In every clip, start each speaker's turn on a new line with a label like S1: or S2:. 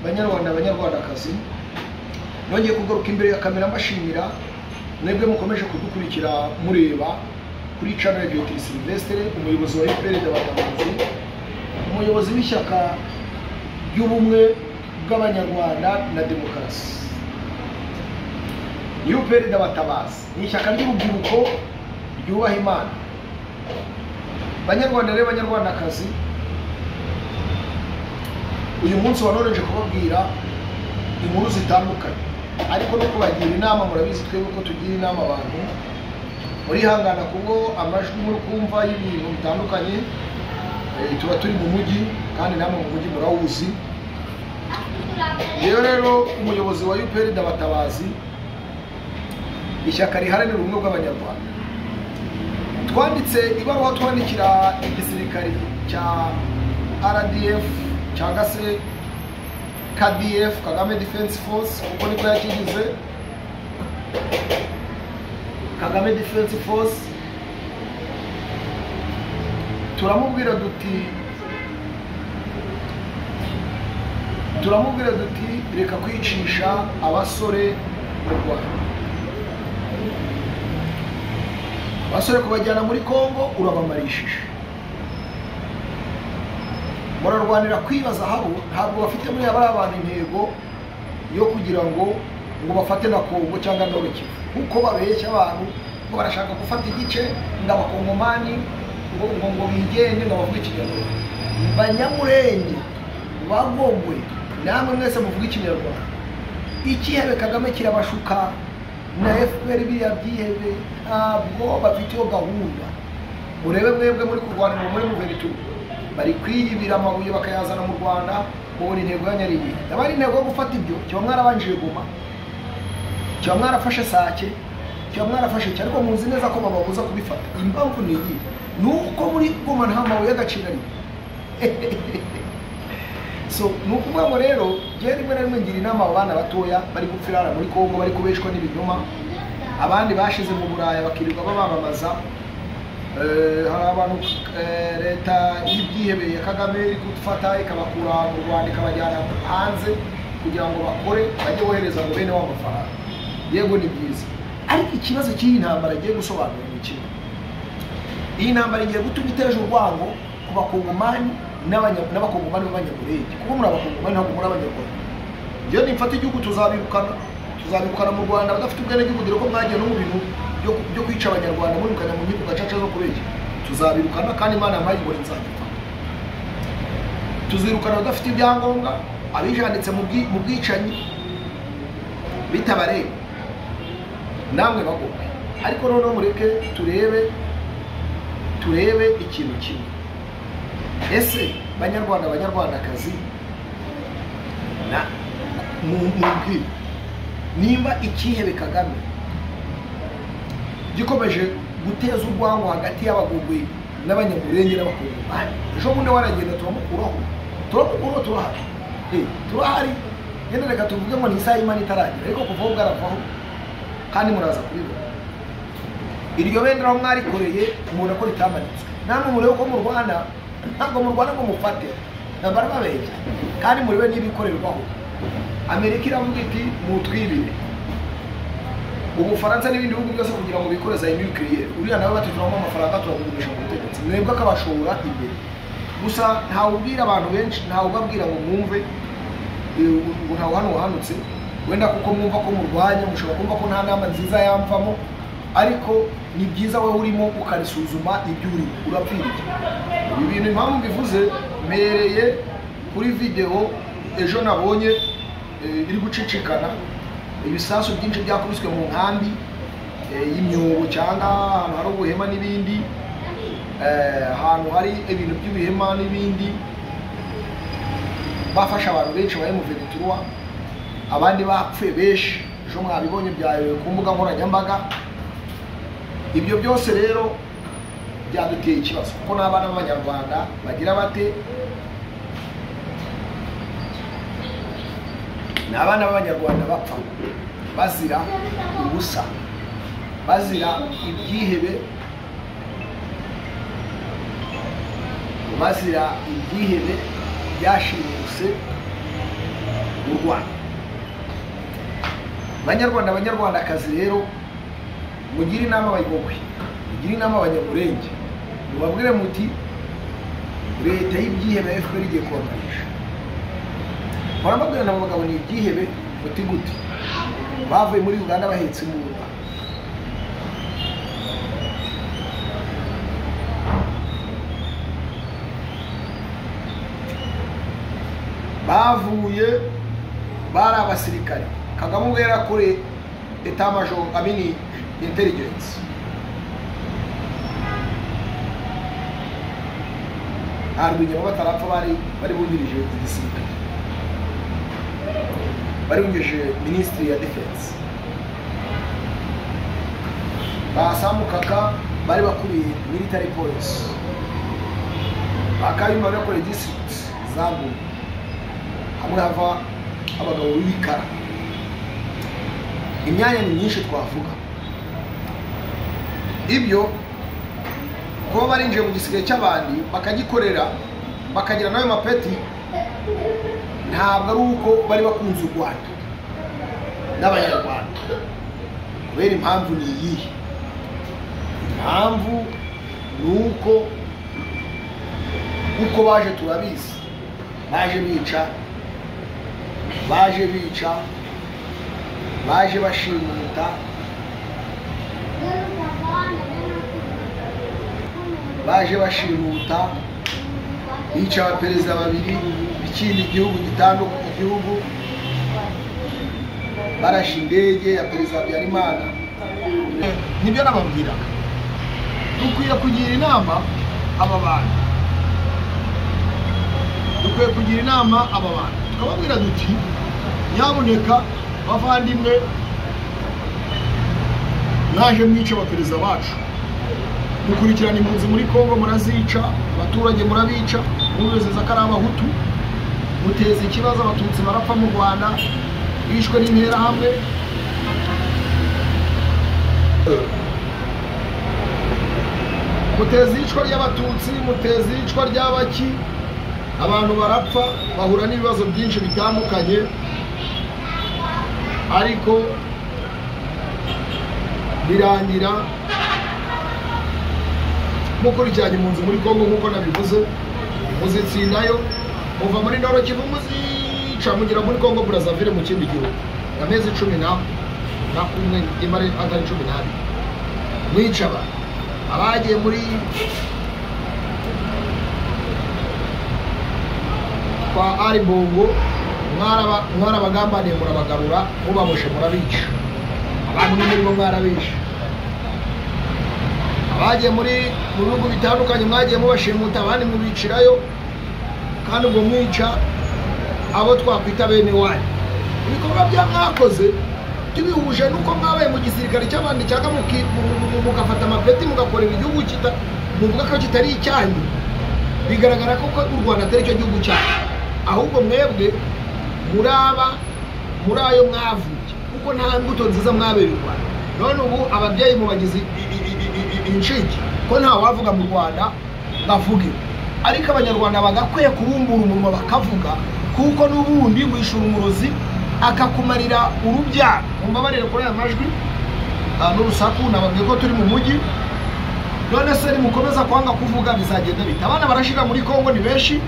S1: banyarwanda banyarwandakazi, nongeye kugaruka imbere ya kamera mbashimira mwebwe mukomeje kudukurikira mureba kuri channel ya Joti Sylvestre, umuyobozi wa UPR Dabatabazi, umuyobozi w'ishyaka ry'ubumwe bw'abanyarwanda na demokarasi. UPR Dabatabazi ni ishyaka ry'urubyiruko ryubaha Imana. Banyarwanda rero banyarwandakazi, uyu munsi wanoreje kubabwira inkuru zitandukanye, ariko no kubagira inama. Murabizi twebwe ko tugira inama abantu, muri hangana kubwo amajwi muri kumva y'ibintu bitandukanye. Tuba turi mu mujyi kandi namwe mu mujyi murawuzi. Rero umuyobozi wa UPR Dabatabazi, ishyaka riharanira ubumwe bw'abanyarwanda, twanditse ibaruwa twandikira igisirikare cya RDF cyangwa se KDF, Kagame Defense Force, kuko niko yakigize, Kagame Defense Force. Turamubwira duti reka kwicisha abasore mu Rwanda. Abasore kubajyana muri Kongo urabamarishije, murarwanira kwibaza habo, ntabwo bafite muri abari abantu intego yo kugira ngo bafate na Kongo cyangwa Nord Kivu, kuko babeshya abantu ngo barashaka gufata igice ng'abakongomani ngo bigende bavuga ikinyarwanda. Banyamurenge bagongwe, namwe mwese muvuga ikinyarwanda. Ikihebe Kagame kirabashuka na FPR biriya byihebe, ntabwo bafite iyo gahunda. Murebe mwebwe muri kurwanira muri Muveritu, bari kwiyibira amabuye bakayazana mu Rwanda, mubona intego ya Nyarigi. Abari intego yo gufata ibyo, cyo mwarabanjije Goma, cyo mwarafashe Sake, cyo mwarafashe cyane, ariko muzi neza ko bababuza kubifata. Impamvu ni iyi, nuko muri Goma nta mabuye y'agaciro ari. So nukuvuga ngo rero je rimwe na rimwe ngira inama abana batoya bari gupfirana muri Kongo, bari kubeshwa n'ibinyoma, abandi bashize mu Buraya bakirirwa babamamaza. Hari abantu leta y'ibyihebeye Kagame iri gufata ikabakura mu Rwanda ikabajyana hanze kugira ngo bakore, bajye bohereza mu bene w'amafaranga. Yego ni byiza, ariko ikibazo cy'iyi ntambara agiye gusobanura ni kimwe. Iyi ntambara igiye gutuma iteje urwango ku bakongomani n'abakongomani b'abanyamurenge, kuko muri abakongomani ntabwo muri abanyarwanda. Iyo nimfata igihugu tuzabirukana mu Rwanda badafite ubwenegihugu, dore ko mwagiye no mu bintu byo kwica abanyarwanda murukanya mu nkiko gacaca zo kubeshya. Tuzabirukana kandi Imana yampaye ingoro nzagipfa. Tuzirukana badafite ibyangombwa, abijanditse mu bwicanyi bitabareba, namwe bagomba. Ariko noneho mureke turebe ikintu kimwe. Ese banyarwanda banyarwandakazi, na mubwire nimba ikihebe Kagame gikomeje guteza urwango hagati y'abagogwe n'abanyamurenge n'abakongomani, ejo bundi waragenda turahari. Yenda reka tuvuge ngo ni isaha y'Imana itaragera, ariko kuvaho bwaravaho kandi muraza kubibona. Iryo bendera aho mwarikoreye umuntu ko ritamanitswe, namwe murebe ko mu Rwanda ntabwo mu Rwanda ngo mufate, ntabwo ari babeshya kandi muribe n'ibikorerwaho. Amerika iravuga iti mutwibire, Ubufaransa n'ibindi bihugu byose kugira ngo bikore za nuclear. Uriya nawe batuturamo amafaranga turagumisha mu butegetsi, mwebwe akabashora imbere. Gusa ntawe ubwira abantu benshi, ntawe ubabwira ngo mwumve ngo ntawe hano wahanutse, wenda kuko mwumva ko murwanya, mushobora kumva ko nta nama nziza yamvamo, ariko ni byiza wowe urimo ukarisuzuma ibyo uri urapfirije. Ibi bintu impamvu mbivuze, mpereye kuri video ejo nabonye iri gucicikana, ibisasu byinshi byakubiswe mu nkambi y'imyobo cyangwa ahantu hari ubuhema n'ibindi, ahantu hari ibintu by'ibihema n'ibindi. Bafasha abantu benshi bari mu Venezuela, abandi bapfuye benshi, ejo mwabibonye byayo ku mbuga nkoranyambaga. Ibyo byose rero byaduteye ikibazo, kuko n'abana b'abanyarwanda bagira bate, n'abana b'abanyarwanda bapfa bazira ubusa, bazira ibyihebe, byashimuse u Rwanda. Banyarwanda banyarwandakazi rero, mugire inama abayoboke, mugire inama abanyamurenge, mubabwire muti leta y'ibyihebe FPR igiye kubamarisha. Barababwira nabo bagabo ni ibyihebe muti gute bavuye muri Uganda bahetse imbunda. Bavuye bari abasirikare. Kagame ubwo yarakore etat major amini intelligence. Arbinya batarapfa bari bungirije igisirikare. Bari bungirije Ministry ya Defense. Basamukaka bari bakuriye military police. Bakayuma bakore district zabu. Hamwe hava abagabo b'ibikara. Imyanya ni myinshi twavuga. Ibyo kuba barinjiye mu gisirikare cy'abandi bakagikorera bakagira nayo mapeti, ntabwo ari uko bari bakunze u Rwanda n'abanyarwanda. Kubera impamvu ni iyihe? Impamvu ni uko baje turabizi, baje bica, baje bashimuta, bica abaperezida babiri b'ikindi gihugu gitandukanye igihugu, barashe indege ya perezida Habyarimana. Nibyo nababwira, dukwiye kugira inama aba bantu, tukababwira duti nyaboneka bavandimwe, mwaje mwica abaperezida bacu, mukurikirana impunzi muri Kongo murazica, abaturage murabica, mubezeza ko ari abahutu, muteza ikibazo abatutsi barapfa mu Rwanda bishwe n'interahamwe. Muteza icwa ry'abatutsi, muteza icwa ry'abaki, abantu barapfa, bahura n'ibibazo byinshi bitandukanye. Ariko birangira mukurikiranye impunzi muri Kongo nk'uko nabivuze, muzitsindayo, muva muri Nord Kivu muzica mugira muri Kongo Brazzaville mu kindi gihugu amezi 10 na kumwe imare atari 12 mwica abagiye muri kwa ari Bongo, mwara bagambaniye murabagarura, mubaboshe murabica, abantu muri bo mwarabisha. Abagiye muri bihugu bitandukanye mwagiye mubashimuta, abandi mubicirayo, kandi ubwo mwica abo twakwita bene wanyu. Ibikorwa bya mwakoze tubihuje nuko mwabaye mu gisirikare cy'abandi cyangwa mugafata amapeti mugakorera igihugu muvuga ko kitari icyanyu. Bigaragara ko u Rwanda atari cyo gihugu cyacu, ahubwo mwebwe muri ayo mwavuye, kuko nta mbuto nziza mwabererwa. None ubu ababyeyi mubagize inshiki ko nta wavuga mu Rwanda bavuge, ariko abanyarwanda bagakwiye kubumbura umunwa bakavuga, kuko n'ubundi wishura umurozi akakumarira urubyaro. Mumbabarire kuri aya majwi n'urusaku, nababwiye ko turi mu mujyi. None se nimukomeza kwanga kuvuga bizagenda bita? Abana barashira muri Kongo ni benshi,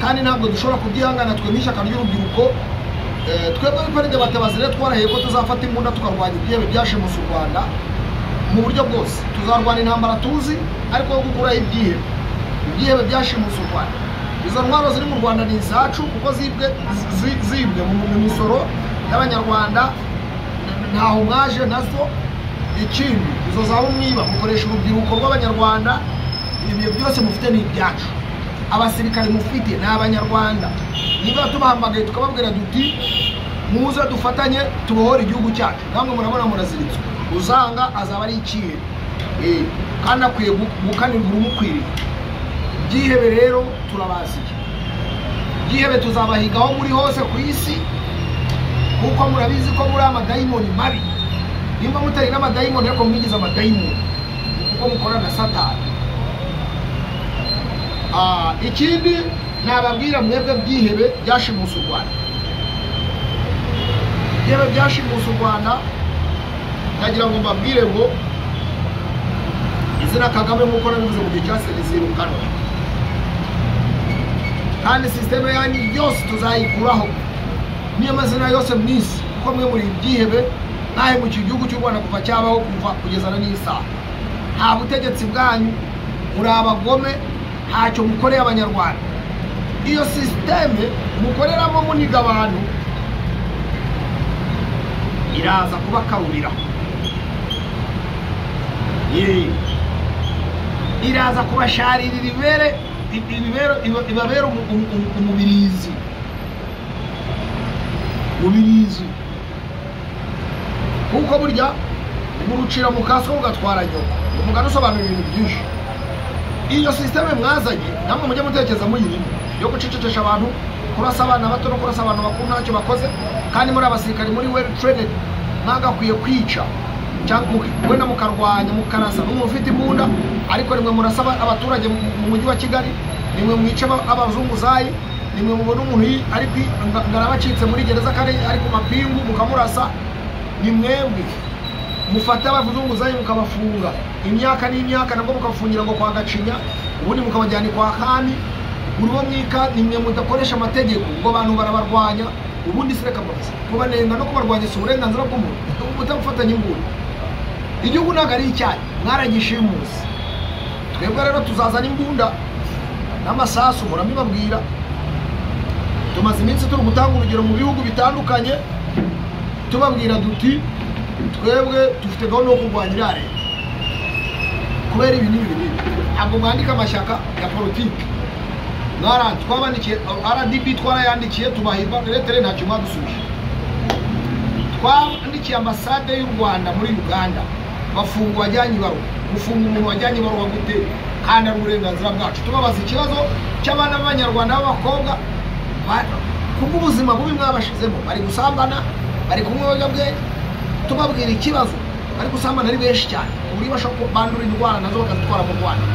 S1: kandi ntabwo dushobora kubyihangana twe n'ishyaka ry'urubyiruko. Twebwe biparide batabazi rero twarahiye ko tuzafata imbunda tukarwanya ibyihebe byashimuse u Rwanda mu buryo bwose. Tuzarwana intambara tuzi, ariko yo gukuraho ibyihebe byashimuse u Rwanda. Izo ntwaro ziri mu Rwanda ni izacu, kuko zibwe mu misoro y'abanyarwanda, ntaho mwaje nazo. Ikindi, izo zaho mwiba mukoresha urubyiruko rw'abanyarwanda, ibyo byose mufite ni ibyacu. Abasirikare mufite ni abanyarwanda. Niba tubahamagaye tukababwira duti muze dufatanye tubohora igihugu cyacu, namwe murabona muraziritswe, uzanga azaba ari ikihe, kandi akwiye gukanirwa umukwiriye. Byihebe rero turabasiye, byihebe tuzabahigaho muri hose ku isi, kuko murabizi ko muri amadayimoni mabi. Nimba mutari n'amadayimoni ariko mwigize amadayimoni, kuko mukora na Satani. Ikindi nababwira mwebwe byihebe byashimuse u Rwanda, ibyebe byashimuse u Rwanda nagira ngo mbabwire ngo izina Kagame nk'uko nabivuze mu gihe cyase rizirukanwa kandi systeme yanyu yose tuzayikuraho niyo mazina yose mwisi kuko mwe muri ibyihebe nahe mu gihugu cy'u Rwanda kuva cyabaho kuva kugezana n'isaha nta butegetsi bwanyu muri abagome ntacyo mukoreye abanyarwanda iyo systeme mukoreramo muniga abantu iraza kubakarurira iraza kubasharirira ibabera umubirizi kuko burya murucira mu kaso ugatwara nyoko umugani usobanura ibintu byinshi iyo systeme mwazanye namwe mujye mutekereza muyirimo yo gucecekesha abantu kurasa abana bato no kurasa abantu bakuru ntacyo bakoze kandi muri abasirikari muri well trained mwagakwiye kwica cyangwa wenda mukarwanya mukarasa n'umuntu ufite imbunda ariko nimwe murasaba abaturage mu mujyi wa Kigali nimwe mwica abazunguzayi nimwe mubona umuntu ari ngarabacitse muri gereza kandi ari ku mapingu mukamurasa nimwebwe mufata abazunguzayi mukabafunga imyaka n'imyaka nabwo mukafungira ngo kwa Gacinya ubundi mukabajyana kwa Kami urubo mwika nimwe mudakoresha amategeko ngo abantu barabarwanya ubundi sireka mbaza kubanenga no kubarwanya uburenganzira bw'umuntu mutamufatanya imbunda igihugu ntago ari icyayi mwaragishimusi twebwe rero tuzazana imbunda n'amasasu muramibabwira tumaze iminsi turi gutanga urugero mu bihugu bitandukanye tubabwira duti twebwe dufite gahunda yo kurwanya irare kubera ibi n'ibi ntabwo mwandika amashyaka ya politiki twabandikiye RDB twarayandikiye tubahirwa letere ntacyo mwadusubije twandikiye ambasade y'u Rwanda muri Uganda bafunga wajyanye ibaruwa gufunga umuntu wajyanye ibaruwa gute kandi ari uburenganzira bwacu tubabaza ikibazo cy'abana b'abanyarwanda b'abakobwa kubw'ubuzima bubi mwabashizemo bari gusambana bari kumwe bajyabwe tubabwira ikibazo bari gusambana ari benshi cyane uri bashaka bandura indwara nazo bakazitwara mu Rwanda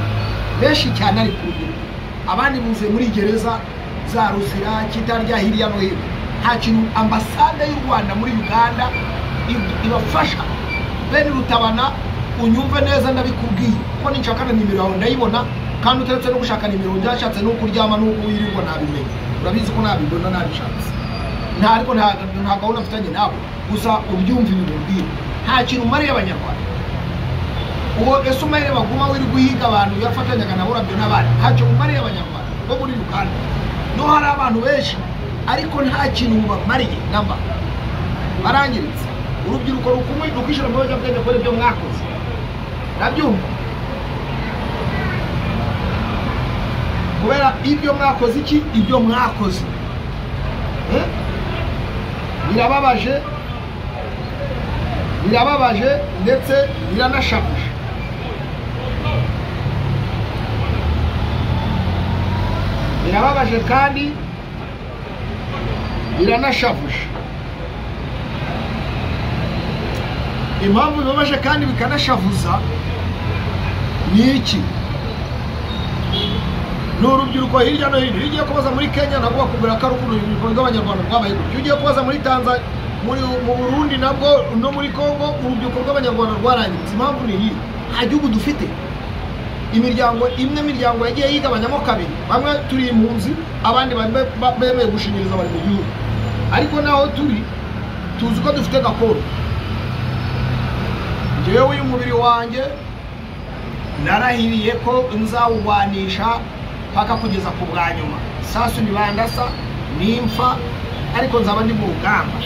S1: benshi cyane ari ku rugero abandi buze muri gereza za Ruzira kitarya hirya no hino nta kintu ambasade y'u Rwanda muri Uganda ibafasha bene Rutabana unyumve neza ndabikubwiye ko ninshaka na nimero yawe ndayibona kandi uteretse no gushaka nimero byashatse no kuryama no kuyirirwa nabimenye urabizi ko nabibona nabishatse nta ariko nta gahunda mfitanye nabo gusa ubyumva ibintu mbwira nta kintu mariye abanyarwanda uwo ese umayire baguma wiri guhiga abantu yafatanyaga nabo rabyo n'abandi ntacyo mariye abanyarwanda bo muri Uganda no hari abantu benshi ariko nta kintu bamariye namba barangiritse urubyiruko rukumwe rukishira mu bajya bwenge kore byo mwakoze nabyumva kubera ibyo mwakoze iki ibyo mwakoze birababaje ndetse biranashavuje birababaje kandi biranashavuje impamvu bibabaje kandi bikanashavuza ni iki n'urubyiruko hirya no hino ugiye kubaza muri Kenya nabwo bakubwira ko ari urubyiruko rw'abanyarwanda rwabaye gutyo ugiye kubaza muri Tanzania mu Burundi nabwo no muri Kongo urubyiruko rw'abanyarwanda rwarangiritse impamvu ni iyi nta gihugu dufite imiryango yagiye yigabanyamo kabiri bamwe turi impunzi abandi bemeye gushinyiriza bari mu gihugu ariko naho turi tuzi ko dufite gakondo jewe uyu mubiri wanjye narahiriye ko nzawuwanisha paka kugeza ku bwa nyuma sasu nibandasa nimfa ariko nzaba ndi mu rugamba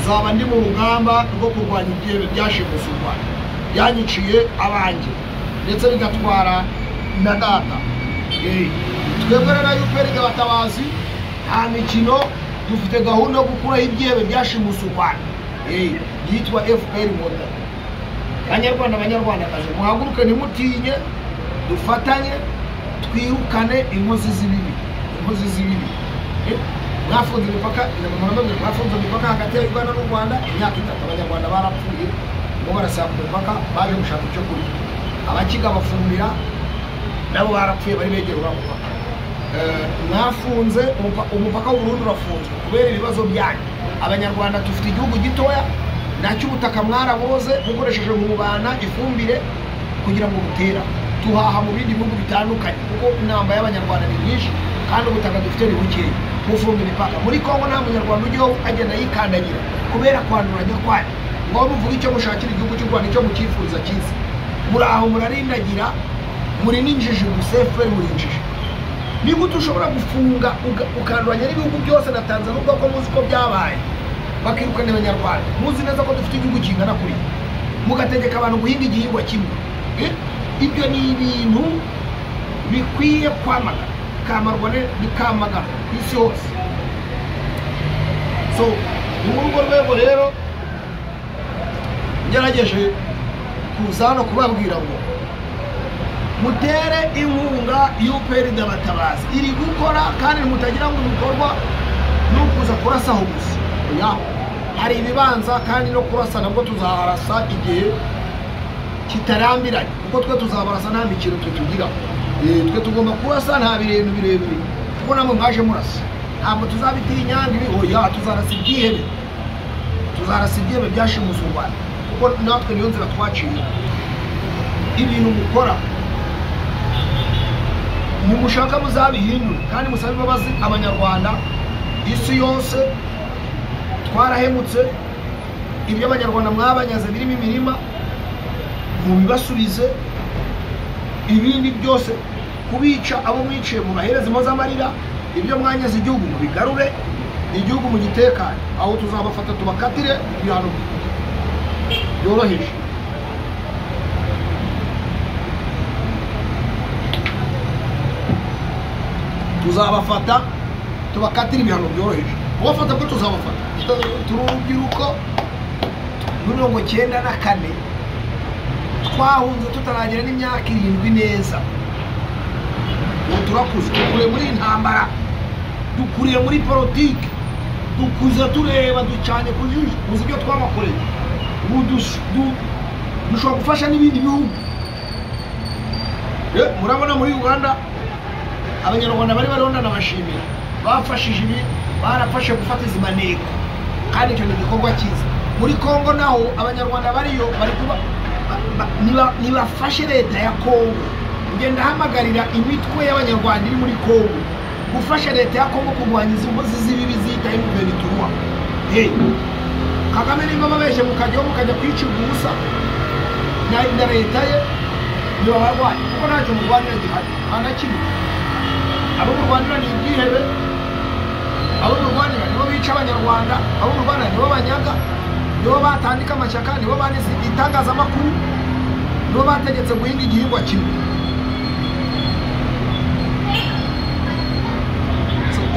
S1: nzaba ndi mu rugamba rwo kurwanya ibyebe byashimuse u Rwanda byanyiciye abanjye ndetse bigatwara na data twebwe rero y'uperega batabazi nta mikino dufite gahunda yo gukuraho ibyebe byashimuse u Rwanda yitwa FPR Inkotanyi abanyarwandakazi muhaguruke ntimutinye dufatanye twirukane inkozi z'ibibi mwafunze imipaka hagati y'u Rwanda n'u Rwanda imyaka 3 abanyarwanda barapfuye ngo barasaba ku mupaka baje gushaka icyo kurya abakiga bafumira nabo barapfuye bari begera uramupaka mwafunze umupaka w'Uburundi urafunzwe kubera ibibazo byanyu. Abanyarwanda dufite igihugu gitoya, nacyo ubutaka mwaraboze mukoresheje mubana ifumbire kugira ngo butera, tuhaha mu bindi bihugu bitandukanye kuko inamba y'abanyarwanda ni nyinshi kandi ubutaka dufite ni bukeya. Mufunga imipaka. Muri Kongo nta munyarwanda ujyaho agenda yikandagira kubera kwanduranya kwanyu. ngo muvuga icyo mushakira igihugu cy'u Rwanda, icyo mukifuriza cyiza. Muri aho murarindagira, muri n'injiji gusefe, muri injiji. Ni gute ushobora gufunga ukanduranya n'ibihugu byose na Tanzania ubwo ko muzi ko byabaye bakirukana abanyarwanda, muzi neza ko dufite igihugu kingana kuri, mugategeka abantu guhinga igihingwa kimwe. Ibyo ni ibintu bikwiye kwamagana, kamarwane bikamagana isi yose. So ni muri urwo rwego rero ngerageje kuza hano kubabwira ngo mutere inkunga UPR Abatabazi iri gukora, kandi mutagira ngo ibikorwa no kuza kurasaho gusa. Hari ibibanza kandi no kurasa nabwo tuzaharasa igihe kitarambiranye, kuko twe tuzabarasa nta mikino tugira. Twe tugomba kurasa nta bintu birebire, kuko namwe mwaje murasa. Ntabwo tuzabitinya ibi, oya tuzarasa ibyihebe, tuzarasa ibyihebe byashimuza u Rwanda, kuko natwe niyo nzira twaciye. Ibintu mukora nimushaka muzabihindura, kandi musabe imbabazi abanyarwanda. Isi yose twarahemutse, ibyo abanyarwanda mwabanyaze birimo imirima mubibasubize, ibindi byose kubica abo mwiciye mu bahereza impozamarira, ibyo mwanyaze igihugu mubigarure, igihugu mu gitekane. Aho tuzabafata tubakatire ibihano byoroheje. Tuzabafata tubakatira ibihano byoroheje. Ubafata ko tuzabafata turubyiruko 94 twahunze tutaragira n'imyaka 7 neza. Turakuze, dukuriye muri intambara, dukuriye muri politike, dukuza tureba ducanye kujije, uzi ibyo twamakoreye. Dushobora gufasha n'ibindi bihugu. Murabona muri Uganda abanyarwanda bari baronda nabashimira, bafashije ibi, barafashe gufata izi maneko, kandi icyo ni igikorwa cyiza. Muri Kongo naho abanyarwanda bariyo bari kuba nibafashe leta ya Kongo. Ngenda hamagarira imitwe y'abanyarwanda iri muri Kongo gufasha leta ya Kongo kurwanya izi mbozi z'ibibi zita M23. Kagame nimba babeshe mukajyaho mukajya kwicira ubusa na leta ye, niba barwaye kuko ntacyo mu Rwanda gihari anakimwe. Abo mu Rwanda ni ibyihebe, abo mu Rwanda nibo bica abanyarwanda, abo mu Rwanda nibo banyaga, nibo batandika amashyaka, nibo banditse itangazamakuru, nibo bategetse guhinga igihingwa kimwe.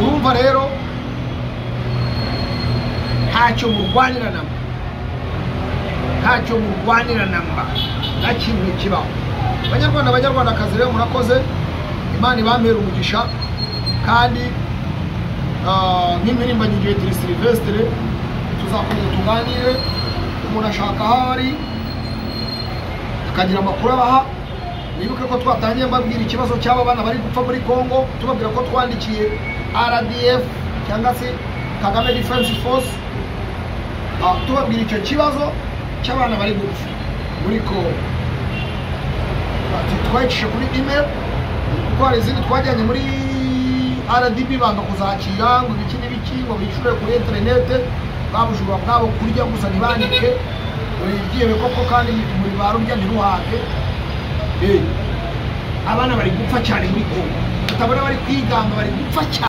S1: Urumva rero ntacyo murwanira namba, ntacyo murwanira namba na kimwe kibaho. Abanyarwandakazi rero murakoze, Imana ibamera umugisha. Kandi nk'impirimbanyi Dieu Sylvestre tuzakomeza tuganire. Umuntu ashaka ahari akagira amakuru abaha. Nibuke ko twatangiye mbabwira ikibazo cy'aba bana bari gupfa muri Kongo, tubabwira ko twandikiye RDF cyangwa se Kagame Defense Force, tubabwira icyo kibazo cy'abana bari gupfa muri Kongo. Twayicishe kuri email, kuko hari izindi twajyanye muri RDB banga kuzakira ngo ibiki n'ibiki ngo bishure kuri internet, babujura bwabo kurya gusa ntibandike igiye koko, kandi muri barurya ntiruhage. Abana bari gupfa cyane muri Kongo, tutabona bari kwigamba, bari gupfa cyane.